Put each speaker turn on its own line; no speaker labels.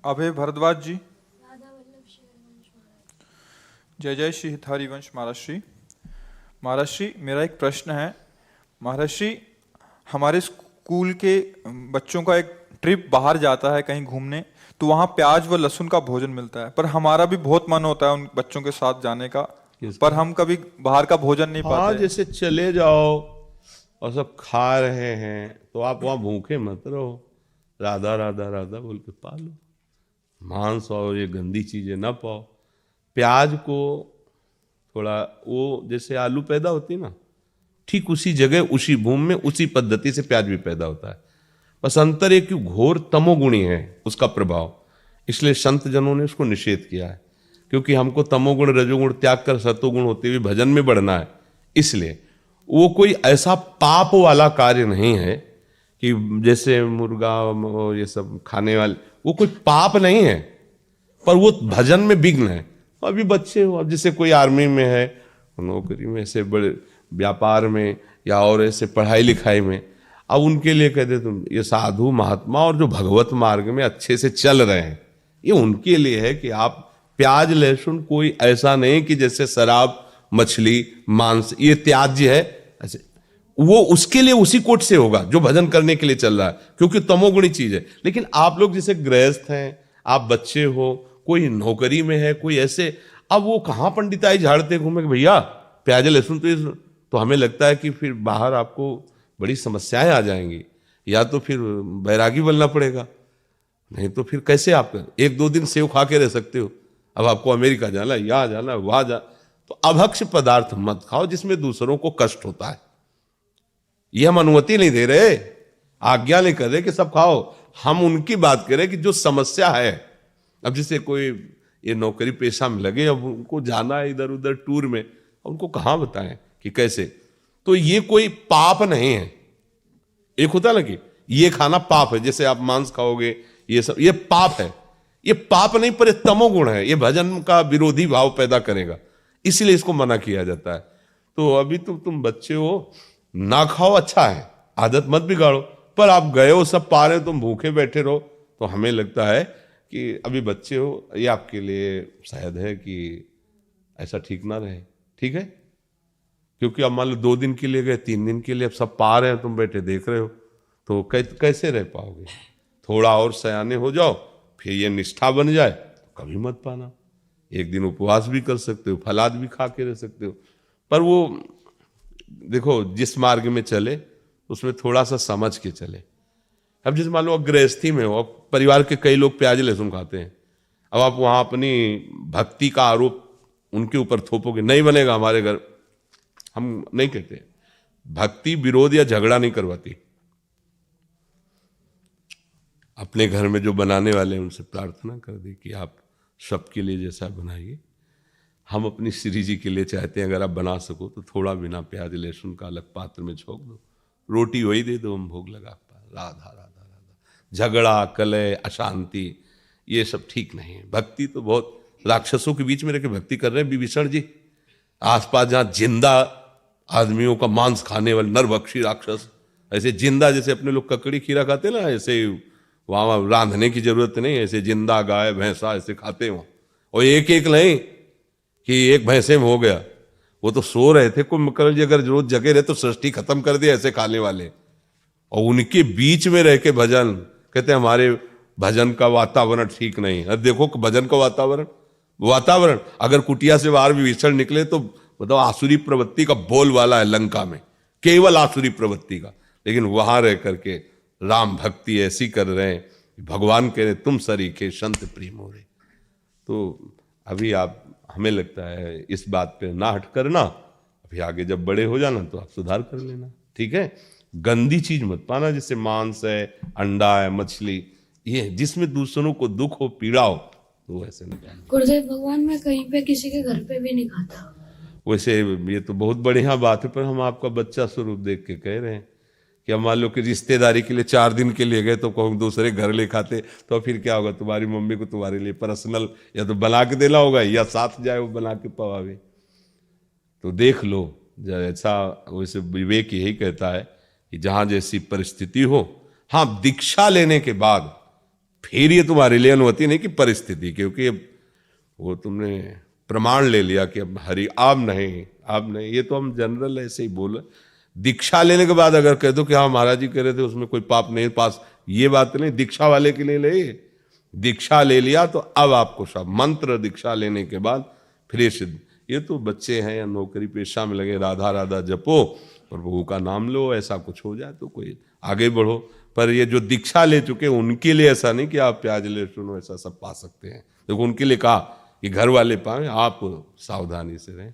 अभय भारद्वाज जी। जय जय श्री हितहरि वंश महाराज श्री। महाराज श्री, मेरा एक प्रश्न है। महाराज श्री, हमारे स्कूल के बच्चों का एक ट्रिप बाहर जाता है कहीं घूमने, तो वहाँ प्याज व लहसुन का भोजन मिलता है, पर हमारा भी बहुत मन होता है उन बच्चों के साथ जाने का, पर हम कभी बाहर का भोजन नहीं पाते।
जैसे चले जाओ और सब खा रहे हैं तो आप वहाँ भूखे मत रहो, राधा राधा राधा बोल के पालो, मांस और ये गंदी चीजें ना पाओ। प्याज को थोड़ा वो जैसे आलू पैदा होती ना, ठीक उसी जगह उसी भूमि में उसी पद्धति से प्याज भी पैदा होता है। बस अंतर एक घोर तमोगुणी है उसका प्रभाव, इसलिए संत जनों ने उसको निषेध किया है, क्योंकि हमको तमोगुण रजोगुण त्याग कर सतोगुण होते हुए भजन में बढ़ना है। इसलिए वो कोई ऐसा पाप वाला कार्य नहीं है कि जैसे मुर्गा ये सब खाने वाले, वो कोई पाप नहीं है, पर वो भजन में विघ्न है। अभी बच्चे हो, अब जैसे कोई आर्मी में है, नौकरी में, ऐसे बड़े व्यापार में या और ऐसे पढ़ाई लिखाई में, अब उनके लिए कहते तुम ये साधु महात्मा और जो भगवत मार्ग में अच्छे से चल रहे हैं, ये उनके लिए है कि आप प्याज लहसुन कोई ऐसा नहीं कि जैसे शराब मछली मांस ये त्याज्य है, ऐसे वो उसके लिए उसी कोट से होगा जो भजन करने के लिए चल रहा है, क्योंकि तमोगुणी चीज है। लेकिन आप लोग जैसे गृहस्थ हैं, आप बच्चे हो, कोई नौकरी में है, कोई ऐसे, अब वो कहाँ पंडिताई झाड़ते घूमे भैया प्याज लहसुन, तो हमें लगता है कि फिर बाहर आपको बड़ी समस्याएं आ जाएंगी, या तो फिर बैरागी बनना पड़ेगा, नहीं तो फिर कैसे आप एक दो दिन सेव खा के रह सकते हो। अब आपको अमेरिका जाना है, यहाँ जाना है, वहां जा, तो अभक्ष्य पदार्थ मत खाओ जिसमें दूसरों को कष्ट होता है। ये हम अनुमति नहीं दे रहे, आज्ञा नहीं कर रहे कि सब खाओ, हम उनकी बात करें कि जो समस्या है। अब जैसे कोई ये नौकरी पेशा में लगे, अब उनको जाना है इधर उधर टूर में, उनको कहाँ बताएं कि कैसे, तो ये कोई पाप नहीं है। एक होता है ना कि ये खाना पाप है, जैसे आप मांस खाओगे ये सब, ये पाप है। ये पाप नहीं, पर ये तमोगुण है, ये भजन का विरोधी भाव पैदा करेगा, इसलिए इसको मना किया जाता है। तो अभी तुम बच्चे हो, ना खाओ, अच्छा है, आदत मत बिगाड़ो, पर आप गए हो सब पा रहे हो, तुम भूखे बैठे रहो, तो हमें लगता है कि अभी बच्चे हो, ये आपके लिए शायद है कि ऐसा ठीक ना रहे। ठीक है, क्योंकि अब मान लो 2 दिन के लिए गए, 3 दिन के लिए, अब सब पा रहे हैं, तुम बैठे देख रहे हो, तो कैसे रह पाओगे। थोड़ा और सयाने हो जाओ, फिर ये निष्ठा बन जाए तो कभी मत पाना। एक दिन उपवास भी कर सकते हो, फलाद भी खा के रह सकते हो, पर वो देखो जिस मार्ग में चले उसमें थोड़ा सा समझ के चले। अब जैसे मान लो गृहस्थी में हो, अब परिवार के कई लोग प्याज लहसुन खाते हैं, अब आप वहां अपनी भक्ति का आरोप उनके ऊपर थोपोगे, नहीं बनेगा। हमारे घर हम नहीं कहते, भक्ति विरोध या झगड़ा नहीं करवाती। अपने घर में जो बनाने वाले हैं उनसे प्रार्थना कर दे कि आप सबके लिए जैसा बनाइए। हम अपनी श्री जी के लिए चाहते हैं अगर आप बना सको तो थोड़ा बिना प्याज लहसुन का अलग पात्र में छोक दो, रोटी वही दे दो, हम भोग लगा पाए। राधा राधा राधा। झगड़ा कलह अशांति ये सब ठीक नहीं है। भक्ति तो बहुत राक्षसों के बीच में रहकर भक्ति कर रहे हैं विभीषण जी, आसपास जहाँ जिंदा आदमियों का मांस खाने वाले नरभक्षी राक्षस, ऐसे जिंदा जैसे अपने लोग ककड़ी खीरा खाते ना, ऐसे वहाँ रांधने की जरूरत नहीं, ऐसे जिंदा गाय भैंसा ऐसे खाते वहाँ। और एक एक नहीं कि एक भैंसे में हो गया, वो तो सो रहे थे। कुंभकर्ण जी अगर रोज जगे रहे तो सृष्टि खत्म कर दिया ऐसे खाने वाले, और उनके बीच में रह के भजन कहते हैं हमारे भजन का वातावरण ठीक नहीं। अब देखो भजन का वातावरण अगर कुटिया से बाहर विभीषण निकले तो बताओ आसुरी प्रवृत्ति का बोल वाला है लंका में, केवल आसुरी प्रवृत्ति का, लेकिन वहां रह करके राम भक्ति ऐसी कर रहे हैं भगवान कह रहे तुम सरीखे संत प्रेम हो रहे। तो अभी आप हमें लगता है इस बात पे ना हट करना, अभी आगे जब बड़े हो जाना तो आप सुधार कर लेना। ठीक है, गंदी चीज मत पाना, जैसे मांस है, अंडा है, मछली, ये जिसमें दूसरों को दुख हो पीड़ा हो तो वैसे नहीं पाना।
गुरुदेव भगवान मैं कहीं पे किसी के घर पे भी नहीं खाता।
वैसे ये तो बहुत बढ़िया बात है, पर हम आपका बच्चा स्वरूप देख के कह रहे हैं कि अब मान लो कि रिश्तेदारी के लिए 4 दिन के लिए गए तो कहूँ दूसरे घर ले खाते तो फिर क्या होगा, तुम्हारी मम्मी को तुम्हारे लिए पर्सनल या तो बना के देना होगा या साथ जाए वो बना के पवावे। तो देख लो जैसा, वैसे विवेक यही कहता है कि जहाँ जैसी परिस्थिति हो, हाँ दीक्षा लेने के बाद फिर ये तुम्हारे लिए अनुमति नहीं कि परिस्थिति, क्योंकि अब वो तुमने प्रमाण ले लिया कि अब हरि अब नहीं, ये तो हम जनरल ऐसे ही बोले। दीक्षा लेने के बाद अगर कह दो कि हाँ महाराज जी कह रहे थे उसमें कोई पाप नहीं पास, ये बात नहीं। दीक्षा वाले के लिए ले, दीक्षा ले लिया तो अब आपको सब मंत्र दीक्षा लेने के बाद फिर सिद्ध। ये तो बच्चे हैं या नौकरी पेशा में लगे, राधा राधा जपो प्रभु का नाम लो, ऐसा कुछ हो जाए तो कोई आगे बढ़ो। पर ये जो दीक्षा ले चुके उनके लिए ऐसा नहीं कि आप प्याज ले सुनो ऐसा सब पा सकते हैं। देखो उनके लिए कहा कि घर वाले पाए, आप सावधानी से रहें।